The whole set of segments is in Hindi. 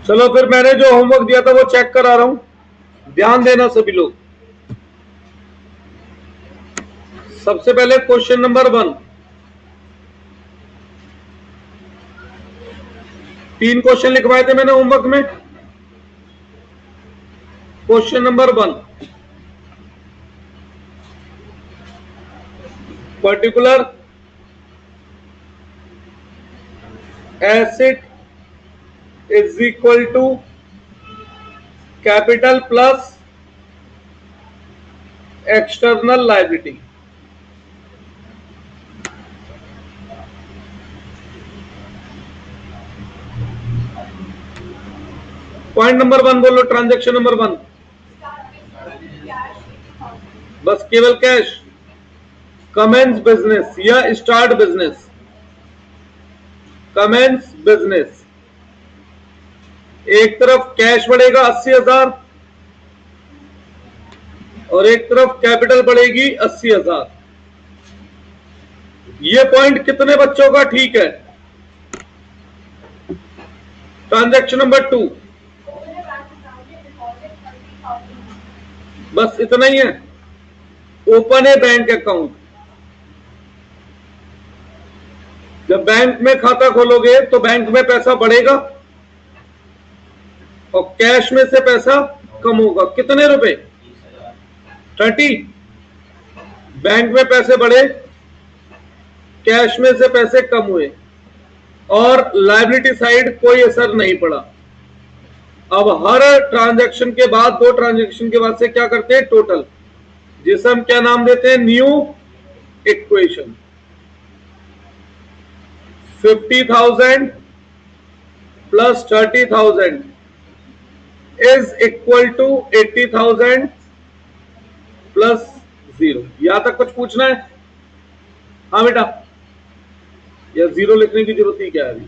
चलो फिर मैंने जो होमवर्क दिया था वो चेक करा रहा हूं, ध्यान देना सभी लोग। सबसे पहले क्वेश्चन नंबर 1, 3 क्वेश्चन लिखवाए थे मैंने होमवर्क में। Question number 1, particular asset is equal to capital plus external liability. Point number 1 बोलो, ट्रांजैक्शन नंबर 1, बस केवल कैश। कमेंस बिजनेस या स्टार्ट बिजनेस, कमेंस बिजनेस। एक तरफ कैश बढ़ेगा 80,000 और एक तरफ कैपिटल बढ़ेगी 80,000। ये पॉइंट कितने बच्चों का ठीक है? ट्रांजैक्शन नंबर 2, बस इतना ही है। ओपन ए बैंक अकाउंट। जब बैंक में खाता खोलोगे तो बैंक में पैसा बढ़ेगा और कैश में से पैसा कम होगा। कितने रुपए? 30। बैंक में पैसे बढ़े, कैश में से पैसे कम हुए और लायबिलिटी साइड कोई असर नहीं पड़ा। अब हर ट्रांजैक्शन के बाद, 2 ट्रांजैक्शन के बाद से क्या करते हैं? टोटल, जिसे हम क्या नाम देते हैं? New equation. 50,000 plus 30,000 is equal to 80,000 plus 0। यहां तक कुछ पूछना है? हाँ बेटा, या 0 लिखने की जरूरत ही क्या है अभी?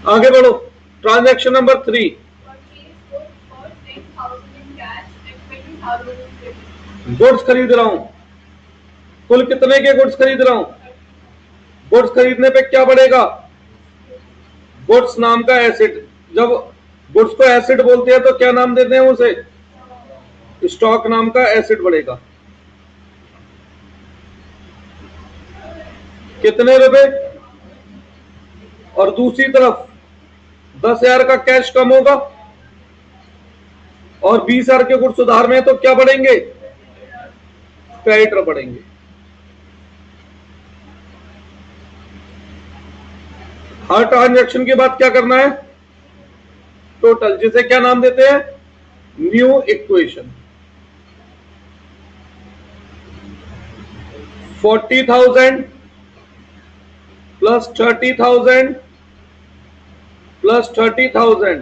आगे बढ़ो। ट्रांजैक्शन नंबर 3, गुड्स खरीद रहा हूं। कुल कितने के गुड्स खरीद रहा हूं? गुड्स खरीदने पे क्या बढ़ेगा? गुड्स नाम का एसेट। जब गुड्स को एसेट बोलते हैं तो क्या नाम देते हैं उसे? स्टॉक नाम का एसेट बढ़ेगा। कितने रुपए? और दूसरी तरफ 10,000 का कैश कम होगा और 20,000 के गुड्स उधार में, तो क्या बढ़ेंगे? क्रेडिटर बढ़ेंगे। हर ट्रांजैक्शन के बाद क्या करना है? टोटल, जिसे क्या नाम देते हैं? New equation. 40,000 plus 30,000 plus 30,000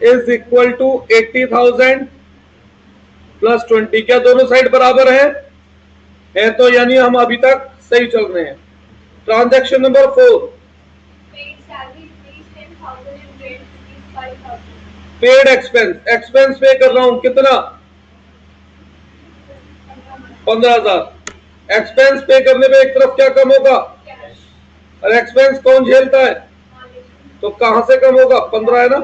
is equal to 80,000 plus 20। क्या दोनों साइड बराबर है तो यानी हम अभी तक सही चल रहे हैं। Transaction number 4, paid expense. Expense पे कर रहा हूं, कितना? 15,000। एक्सपेंस पे करने पे एक तरफ क्या कम होगा? और एक्सपेंस कौन झेलता है? तो कहां से कम होगा? 15 है ना।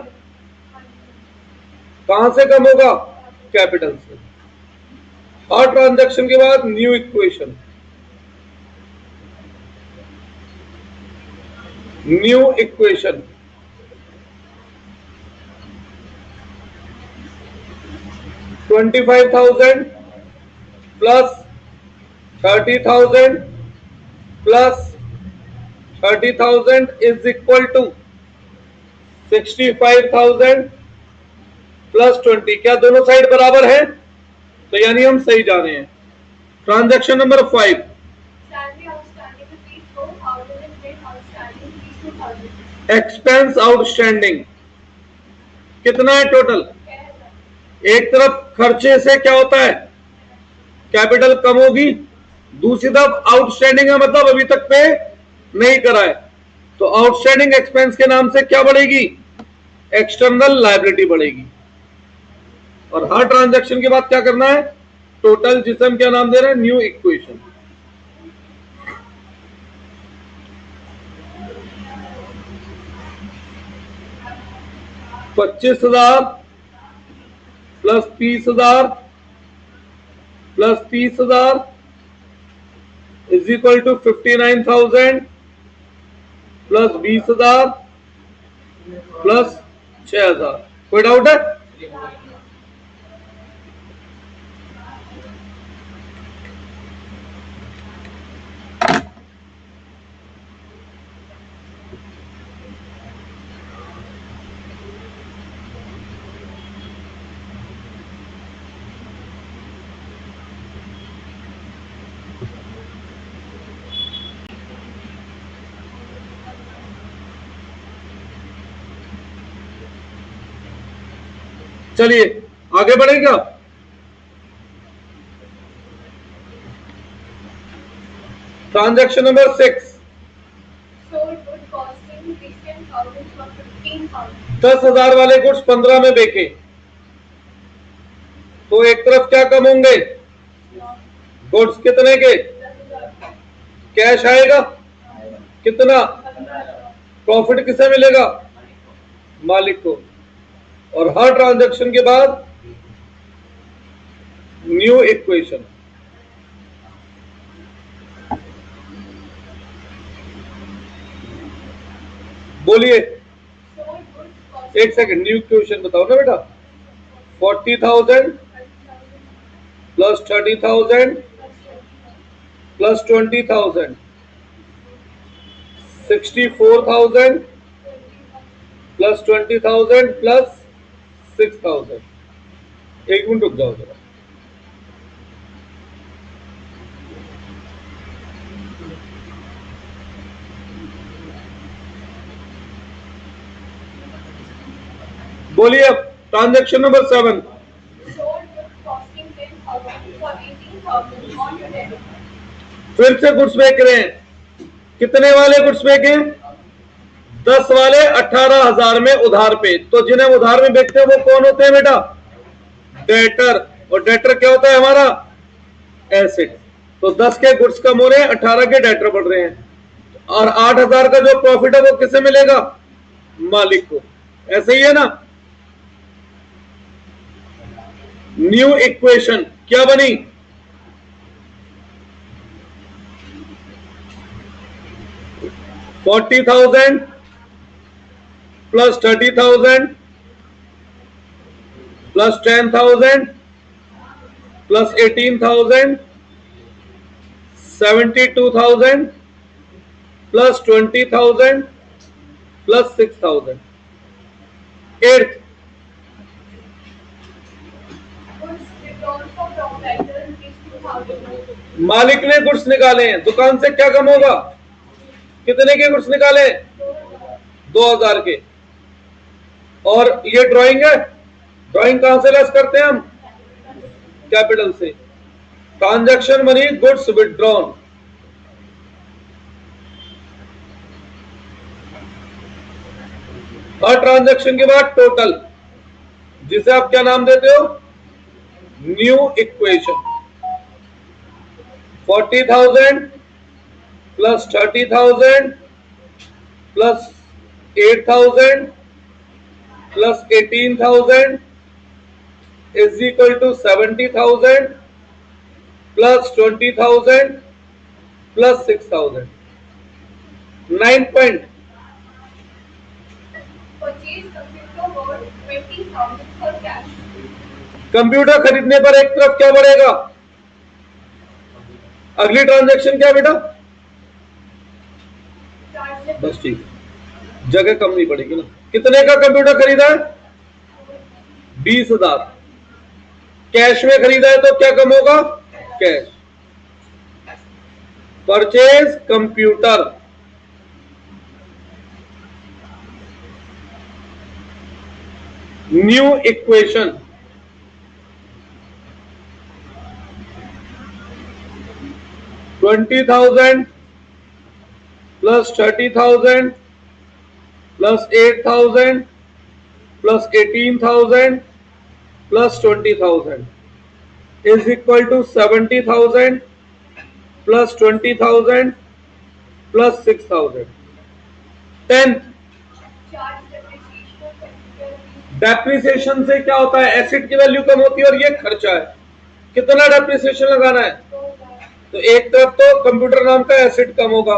कहां से कम होगा? कैपिटल से। हर ट्रांजैक्शन के बाद new equation, new equation. 25,000 plus 30,000 plus 30,000 is equal to 65,000 plus 20। क्या दोनों साइड बराबर है? तो यानी हम सही जा रहे हैं। Transaction number 5, expense outstanding. कितना है टोटल? एक तरफ खर्चे से क्या होता है? कैपिटल कम होगी, दूसरी तरफ आउटस्टैंडिंग है, मतलब अभी तक पे नहीं करा है, तो आउटस्टैंडिंग एक्सपेंस के नाम से क्या बढ़ेगी? एक्सटर्नल लायबिलिटी बढ़ेगी। और हर ट्रांजैक्शन के बाद क्या करना है, टोटल, जिसे हम क्या नाम दे रहे हैं, new equation. $25,000 plus $30,000 plus $30,000 is equal to 59,000 plus 20,000 plus 6,000। कोई डाउट है? चलिए आगे बढ़े क्या? Transaction number 6। 10,000 वाले गुड्स 15 में बेचे, तो एक तरफ क्या कम होंगे, गुड्स कितने के, कैश आएगा कितना, प्रॉफिट किसे मिलेगा, मालिक को। और हर ट्रांजैक्शन के बाद न्यू इक्वेशन। बोलिए, एक सेकंड, न्यू इक्वेशन बताओ ना बेटा। 40,000 प्लस 30,000 प्लस 20,000 64,000 प्लस 20,000 प्लस 6,000। एक मिनट रुक जाओ जरा। बोलिए अब ट्रांजैक्शन नंबर 7। फिर से गुड्स बेच रहे हैं, कितने वाले गुड्स बेचे, 10 वाले 18,000 में उधार पे। तो जिन्हें उधार में बेचते हैं वो कौन होते हैं बेटा, डेटर। और डेटर क्या होता है हमारा, एसेट। तो 10 के गुड्स कम हो रहे हैं, 18 के डेटर बढ़ रहे हैं, और 8,000 का जो प्रॉफिट है वो किसे मिलेगा, मालिक को। ऐसे ही है ना। न्यू इक्वेशन क्या बनी, $40,000 plus 30,000 plus 10,000 plus 18,000 72,000 plus 20,000 plus 6,000। 8th, मालिक ने गुड्स निकाले हैं, दुकान से क्या कम होगा, कितने के गुड्स निकाले, 2,000 के। और ये ड्राइंग है, ड्राइंग कहां से लेस करते हैं हम, कैपिटल से। Transaction money goods withdrawn. हर ट्रांजैक्शन के बाद टोटल, जिसे आप क्या नाम देते हो, new equation. 40,000 plus 30,000 plus 8,000 plus 18,000 is equal to 70,000 plus 20,000 plus 6,000। 9 point. Computer खरीदने पर एक तरफ क्या बढ़ेगा, अगली ट्रांजैक्शन क्या बेटा, बस ठीक, जगह कम नहीं पड़ेगी ना। कितने का कंप्यूटर खरीदा है, 20,000। कैश में खरीदा है तो क्या कम होगा, cash. Purchase computer, new equation. $20,000 plus 30,000 plus 8,000 plus 18,000 plus 20,000 is equal to 70,000 plus 20,000 plus 6,000. 10th, depreciation से क्या होता है, एसिड की वैल्यू कम होती है और ये खर्चा है। कितना डेप्रिसिएशन लगाना है, तो एक तरफ तो कंप्यूटर नाम का एसिड कम होगा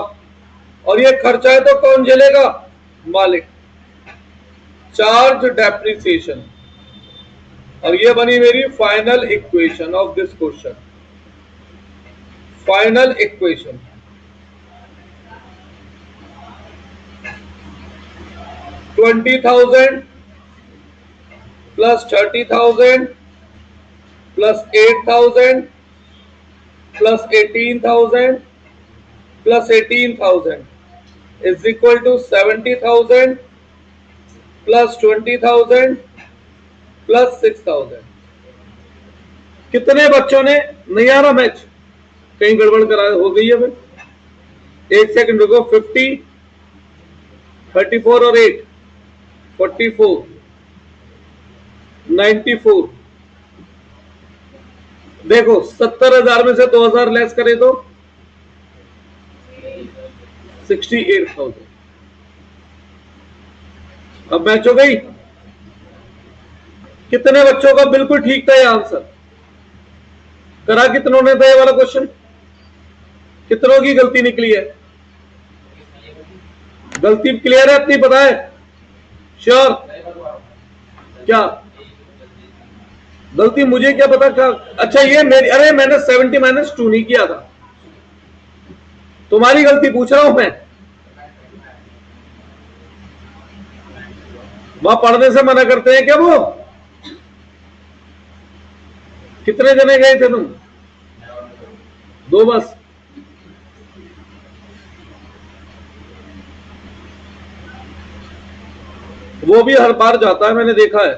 और ये खर्चा है, तो कौन झेलेगा, मालिक। चार्ज डेप्रिसिएशन, और ये बनी मेरी final equation of this question. Final equation 20,000 plus 30,000 plus 8,000 plus 18,000 plus 18,000 is equal to 70,000 plus 20,000 plus 6,000। कितने बच्चों ने, नहीं आ रहा मैच, कहीं गड़बड़ करा हो गई है। एक सेकंड रुको। 50, 34 और 8 44, 94। देखो 70,000 में से 2,000 लेस करे तो 68,000। अब मैच हो गई। कितने बच्चों का बिल्कुल ठीक था ये आंसर, करा कितनों ने था ये वाला क्वेश्चन, कितनों की गलती निकली है, गलती क्लियर है, इतनी पता है, श्योर? क्या गलती, मुझे क्या पता क्या। अच्छा ये मेरी, अरे मैंने 70 माइनस 2 नहीं किया था, तुम्हारी गलती पूछ रहा हूं मैं। वहां पढ़ने से मना करते हैं क्या वो? कितने जने गए थे तुम? 2 बस। वो भी हर बार जाता है, मैंने देखा है।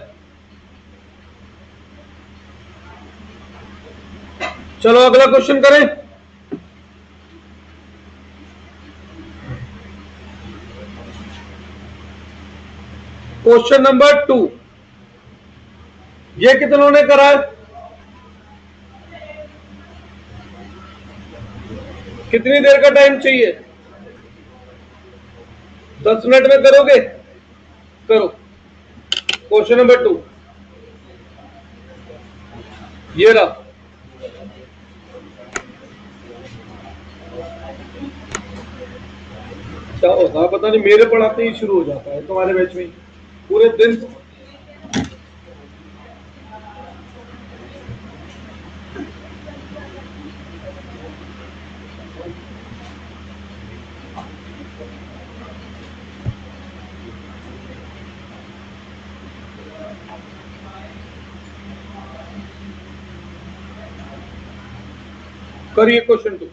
चलो अगला क्वेश्चन करें। क्वेश्चन नंबर 2, ये कितनों ने करा है? कितनी देर का टाइम चाहिए? 10 मिनट में करोगे? करो। क्वेश्चन नंबर 2 ये रहा। क्या होता है पता नहीं, मेरे पढ़ाते ही शुरू हो जाता है, तुम्हारे बैच में पूरे दिन। करिए क्वेश्चन 2।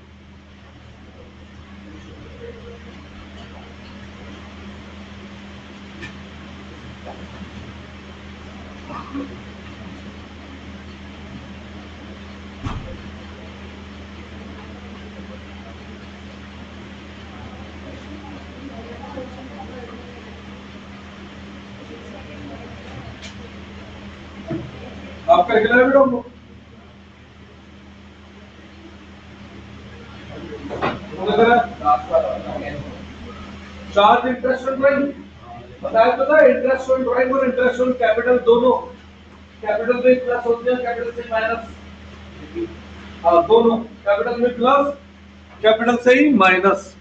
आप करके लाए बेटा हमको, चार्ज इंटरेस्ट ऑन ड्राइंग बताया तो था। इंटरेस्ट ऑन ड्राइंग और इंटरेस्ट ऑन कैपिटल दोनों, कैपिटल में प्लस होते हैं, कैपिटल से माइनस। हाँ दोनों, कैपिटल में प्लस, कैपिटल से ही माइनस।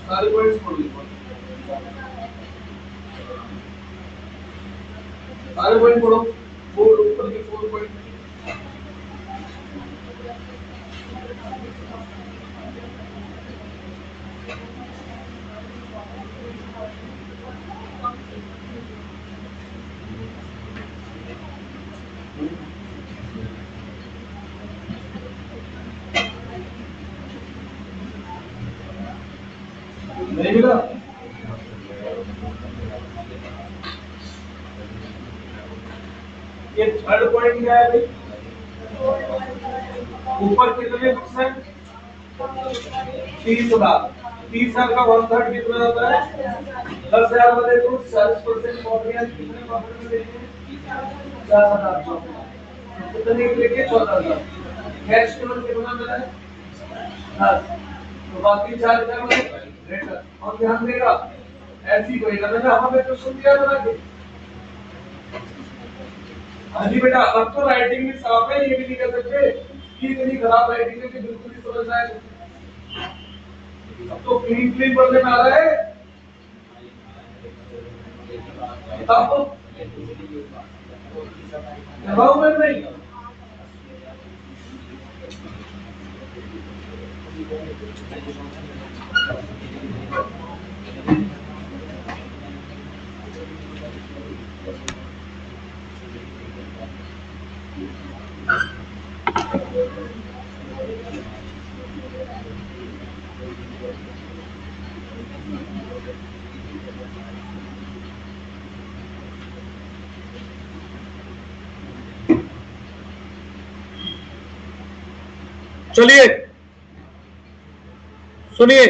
सारे पॉइंट्स पढ़ लो, सारे पॉइंट पढ़ो, फोर ऊपर के 4 पॉइंट। नहीं मिला? ये थर्ड पॉइंट क्या है भाई? ऊपर कितने बुक्स हैं? 30,000। 30,000 का 1/3 कितना होता है? 10,000 बने तो 40% प्रॉफिट कितने प्रॉफिट में देंगे? 50,000। कितने के लेके 14,000। कैश केवल कितना मिला है? 10। तो बाकी 4,000 में रेट और ध्यान देगा ऐसी कोई ना मैंने हमें तो सुन दिया बना के। हाँ जी बेटा, अब तो राइटिंग भी साफ है, ये भी नहीं कह सकते कि इतनी खराब राइटिंग है कि बिल्कुल ही समझ आए। अब तो क्लीन क्लीन पढ़ने में आ रहा है किताब में नहीं। चलिए सुनिए,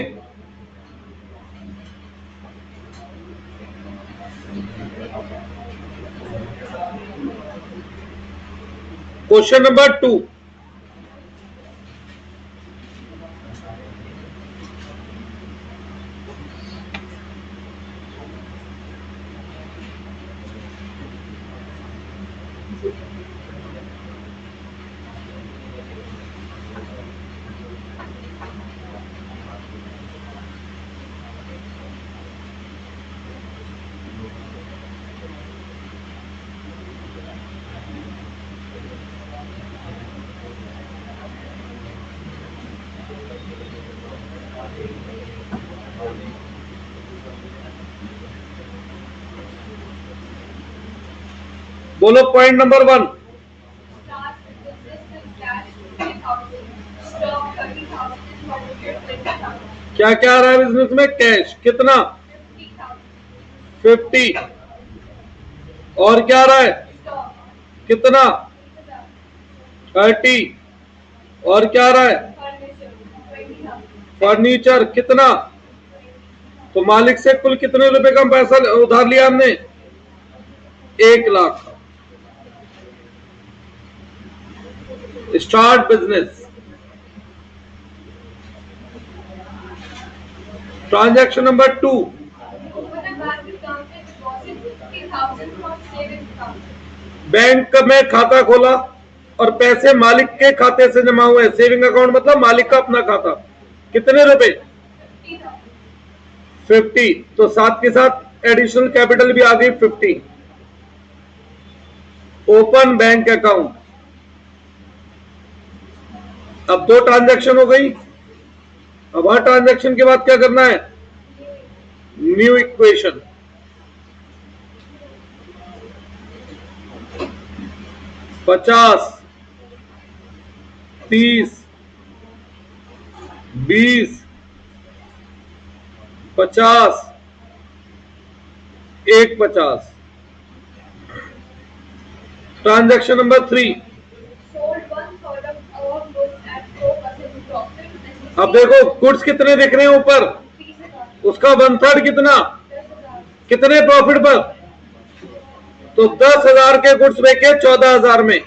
क्वेश्चन नंबर 2। बोलो पॉइंट नंबर 1। क्या क्या आ रहा है बिजनेस में? कैश कितना? 50। और क्या आ रहा है? कितना? 30। और क्या आ रहा है? फर्नीचर कितना? तो मालिक से कुल कितने रुपए का पैसा उधार लिया हमने? 1 lakh. Start business. Transaction number 2। Bank में खाता खोला और पैसे मालिक के खाते से जमा हुए। सेविंग अकाउंट मतलब मालिक का अपना खाता। कितने रुपए? 50। तो साथ के साथ एडिशनल कैपिटल भी आ गई 50। Open bank account. अब 2 ट्रांजैक्शन हो गई। अब हर ट्रांजैक्शन के बाद क्या करना है? New equation. पचास, 30, 20, 50, 150। Transaction number 3। अब देखो गुड्स कितने दिख रहे हैं ऊपर, उसका 1/3 कितना? कितने प्रॉफिट पर? तो 10,000 के गुड्स बेचे 14,000 में।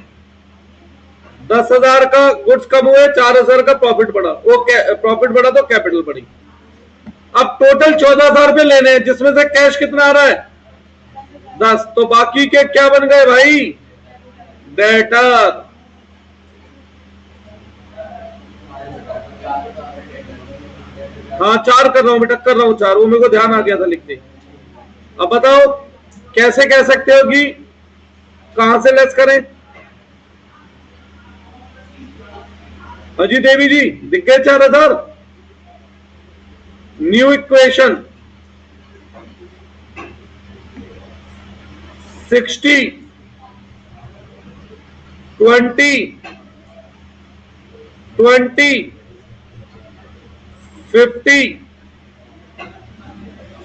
10,000 का गुड्स कम हुए, 4,000 का प्रॉफिट बढ़ा, वो प्रॉफिट बढ़ा तो कैपिटल बढ़ी। अब टोटल 14,000 रुपए लेने हैं, जिसमें से कैश कितना आ रहा है 10, तो बाकी के क्या बन गए भाई, डेटर। हाँ 4 कर रहा हूं बेटा, कर रहा हूं 4, वो मेरे को ध्यान आ गया था लिखने। अब बताओ कैसे कह सकते हो कि कहां से लेस करें। अजी देवी जी दिख गए 4,000। New equation 60 20 20 50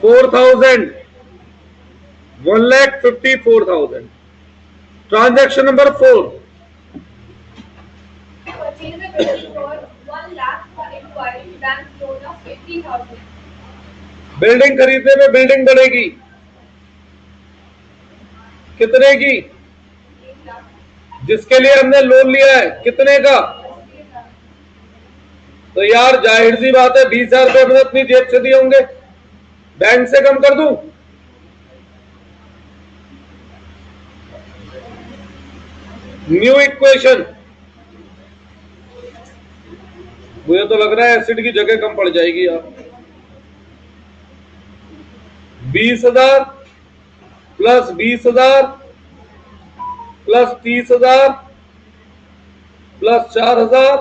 4,000 1,54,000। Transaction number 4। Purchase a building for 1 lakh for inquiring bank loan of 80,000. Building खरीदने में बिल्डिंग बढ़ेगी कितने की, 1 lakh. जिसके लिए हमने लोन लिया है कितने का। तो यार जाहिर सी बात है 20,000 रुपए मैंने अपनी जेब से दिए होंगे, बैंक से कम कर दूं। न्यू इक्वेशन, मुझे तो लग रहा है एसिड की जगह कम पड़ जाएगी यार। 20,000 plus 20,000 plus 30,000 plus 4,000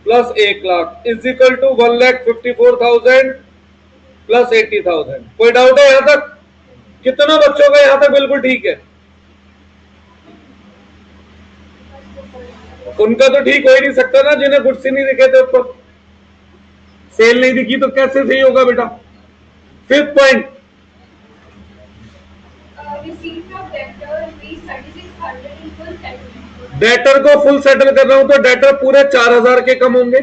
plus 1 lakh is equal to 1,54,000 plus 80,000। कोई डाउट है यहां तक? कितना बच्चों का यहां तक बिल्कुल ठीक है? उनका तो ठीक हो ही नहीं सकता ना, जिन्हें गुड्स ही नहीं दिखे थे ऊपर, सेल नहीं दिखी तो कैसे सही होगा बेटा। 5th point, Receipt of debtor rupees 3,600 in full settlement. Debtor को फुल सेटल कर रहा हूं तो डेटर पूरे 4,000 के कम होंगे,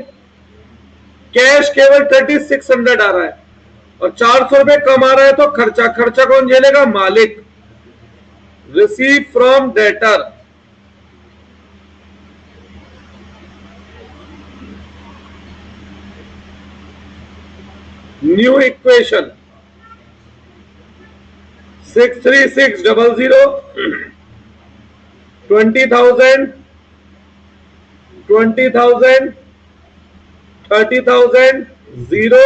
कैश केवल 3,600 आ रहा है और 400 रुपए कम आ रहा है, तो खर्चा खर्चा कौन झेलेगा, मालिक। Receive from debtor, new equation 63600 20,000 20,000 30,000 0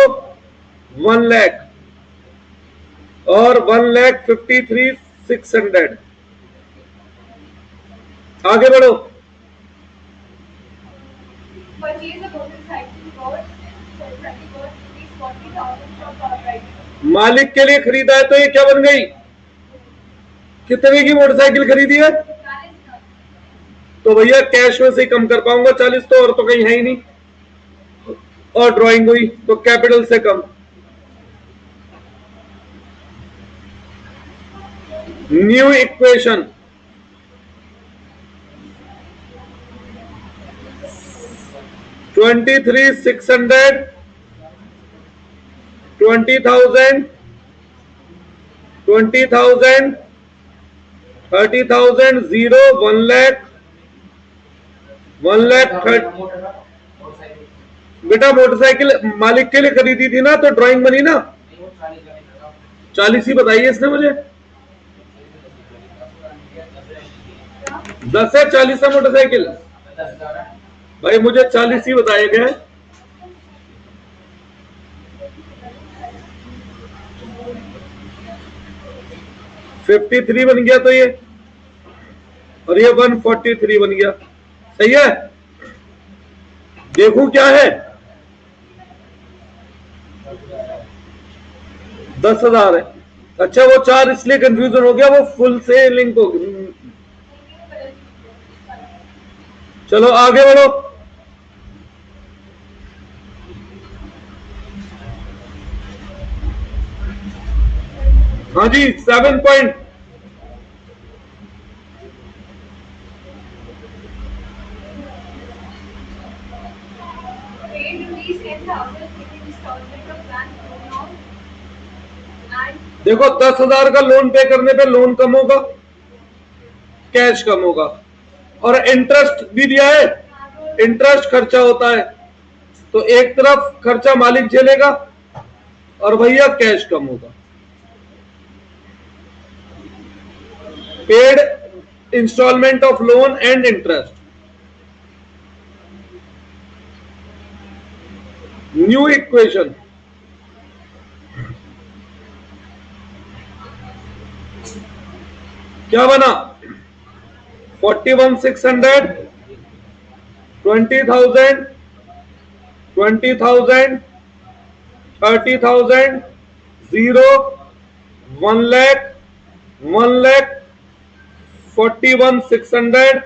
1 lakh और 1,53,600। आगे बढ़ो। Purchase a motorcycle for 40,000 from proprietor. मालिक के लिए खरीदा है तो ये क्या बन गई, कितने की मोटरसाइकिल खरीदी है, 40,000. तो भैया कैश में से ही कम कर पाऊंगा 40 तो, और तो कहीं है ही नहीं, और ड्राइंग हुई तो कैपिटल से कम। New equation 23,600 20,000 20,000 30,000 0 1 lakh 1 lakh 30। बेटा मोटरसाइकिल मालिक के लिए खरीदी थी ना, तो ड्राइंग बनी ना, 40 ही बताइए इसने मुझे। 10 है 40 है मोटरसाइकिल, भाई मुझे 40 ही बताए गए। $53 बन गया तो ये, और ये 143 बन गया, सही है। देखूं क्या है, 10,000 है। अच्छा वो 4 इसलिए कंफ्यूजन हो गया, वो फुल से लिंक हो गया। चलो आगे बढ़ो। हाँ जी 7 point, Paid rupees 10,000 in installment of bank loan of and देखो 10,000 का लोन पे करने पे लोन कम होगा, कैश कम होगा, और इंटरेस्ट भी दिया है, इंटरेस्ट खर्चा होता है, तो एक तरफ खर्चा मालिक झेलेगा और भैया कैश कम होगा। Paid instalment of loan and interest. New equation, क्या बना? 41,600, 20,000, 20,000, 30,000, 0, 1 lakh, 1 lakh, 41,600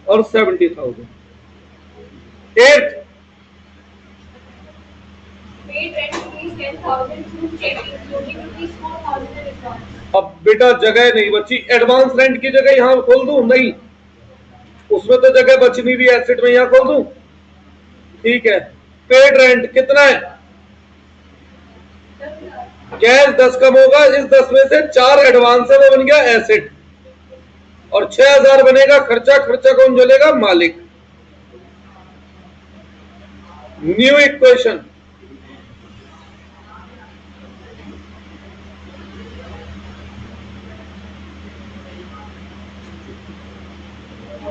और 70,000। Eight, Paid rent rupees 10,000 through check, including rupees 4,000 in advance. अब बेटा जगह नहीं बची, एडवांस रेंट की जगह यहां खोल दूं? नहीं, उसमें तो जगह बची नहीं रही, एसेट में यहां खोल दूं? ठीक है। पेड रेंट कितना है? कैश 10 कम होगा, इस 10 में से 4 एडवांस है, वो बन गया एसेट, और 6,000 बनेगा खर्चा। खर्चा कौन झेलेगा? मालिक। न्यू इक्वेशन,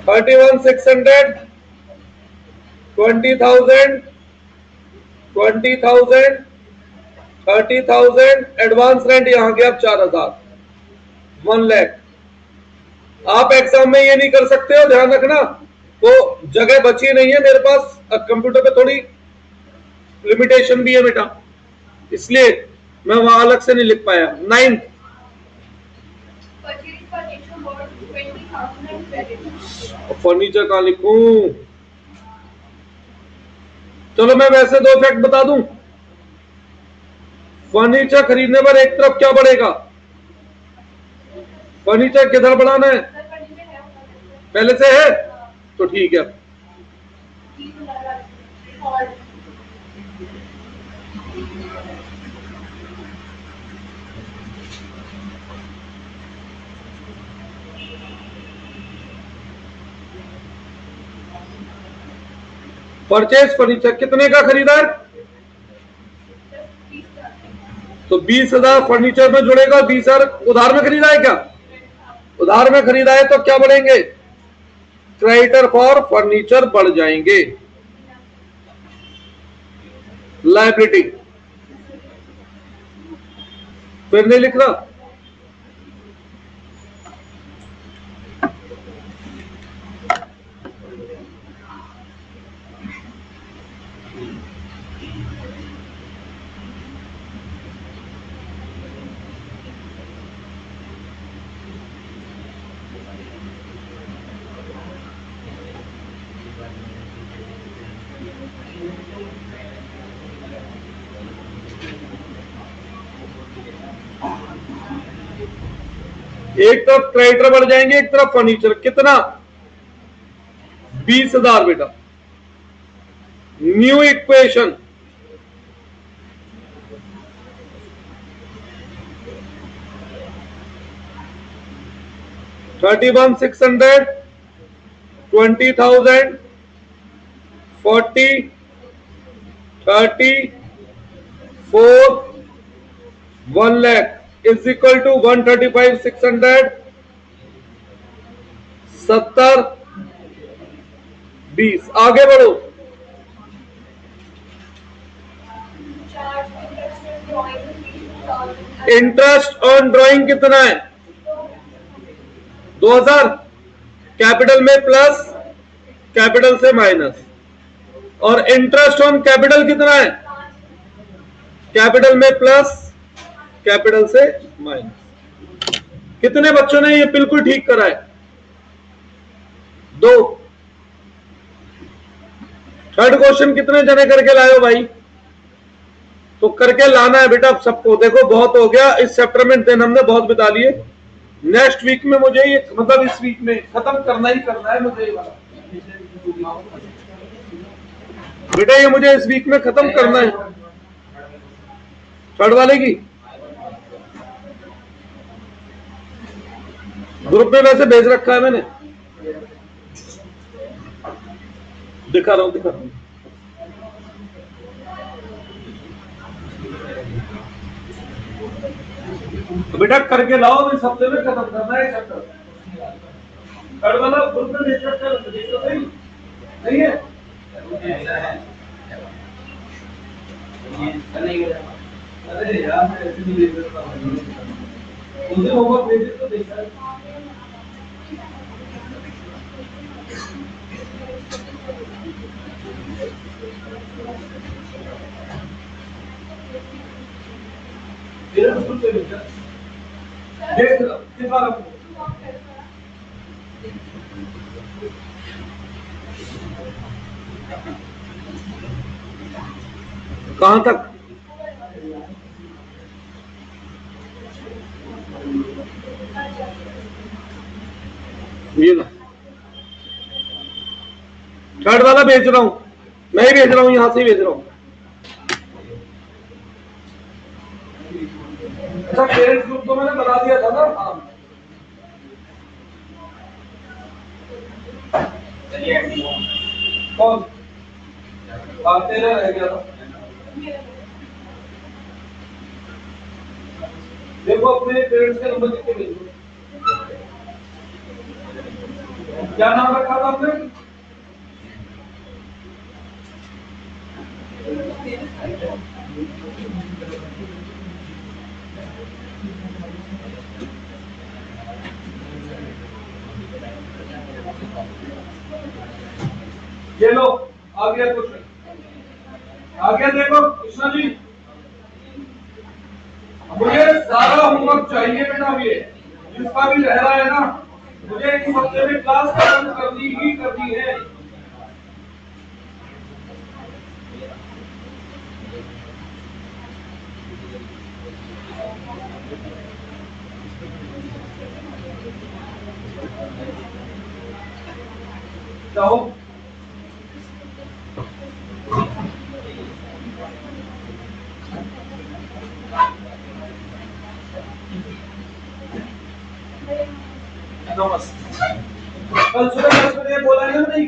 $31,600, 20,000, 20,000, 30,000, एडवांस रेंट यहां गया 4,000, 1 लाख। आप एग्जाम में ये नहीं कर सकते हो, ध्यान रखना। तो जगह बची नहीं है मेरे पास, कंप्यूटर पे थोड़ी लिमिटेशन भी है बेटा, इसलिए मैं वहां अलग से नहीं लिख पाया। 9th, Purchase furniture worth 20,000 and credit. Furniture कहां लिखूं? चलो मैं वैसे 2 फैक्ट बता दूं। फर्नीचर खरीदने पर एक तरफ क्या बढ़ेगा? फर्नीचर किधर बढ़ाना है? सर furniture है उसका पहले से है तो ठीक है। 30,000 और परचेज फर्नीचर कितने का खरीदा है? 20,000 तो 20,000 फर्नीचर में जुड़ेगा, 20,000 उधार में खरीदा है क्या? उधार में खरीदा है तो क्या बढ़ेंगे? क्रेडिटर फॉर फर्नीचर बढ़ जाएंगे। लायबिलिटी फिर नहीं लिख रहा। एक तरफ क्रेडिटर बढ़ जाएंगे, एक तरफ फर्नीचर। कितना? 20,000 बेटा। New equation, $31,600, 20,000, 40, 30, 4, 1 lakh is equal to 135,600, 70, 20। आगे बढ़ो। charge interest and drawing rupees 2,000. Interest on drawing कितना है? 2,000। कैपिटल में प्लस, कैपिटल से माइनस। और इंटरेस्ट ऑन कैपिटल कितना है? कैपिटल में प्लस, कैपिटल से माइनस। कितने बच्चों ने ये बिल्कुल ठीक करा है? 2। थर्ड क्वेश्चन कितने जने करके लाए हो भाई? तो करके लाना है बेटा सबको। देखो बहुत हो गया इस चैप्टर में, दिन हमने बहुत बिता लिए। नेक्स्ट वीक में मुझे ये, मतलब इस वीक में खत्म करना ही करना है मुझे ये वाला बेटा, ये मुझे इस वीक में खत्म करना है। थर्ड वाले की ग्रुप में वैसे भेज रखा है मैंने। दिखा रहा हूँ। तो बेटा करके लाओ, इस हफ्ते में खत्म करना है चैप्टर। कल वाला ग्रुप में डिस्कस कर, देखो नहीं है। अरे यार मैं ऐसे नहीं देख सकता, मुझे होमवर्क भेजे तो देखा है। मेरा स्कूल से भेजा देख कितना रखो। कहां तक? ये ना थर्ड वाला भेज रहा हूं, मैं ही भेज रहा हूं, यहां से ही भेज रहा हूं। अच्छा पेरेंट्स ग्रुप तो मैंने बता दिया था ना। हाँ कौन? हाँ तेरा रह गया था। देखो अपने पेरेंट्स के नंबर कितने भेजो। क्या नाम रखा था आपने? ये लो आ गया क्वेश्चन, आ गया। देखो कृष्णा जी, मुझे सारा होमवर्क चाहिए बेटा, ये जिसका भी रह रहा है ना, मुझे इस हफ्ते में क्लास खत्म करनी ही करनी है। जाओ नमस्ते। कल सुबह 10 बजे बोला है ना नहीं?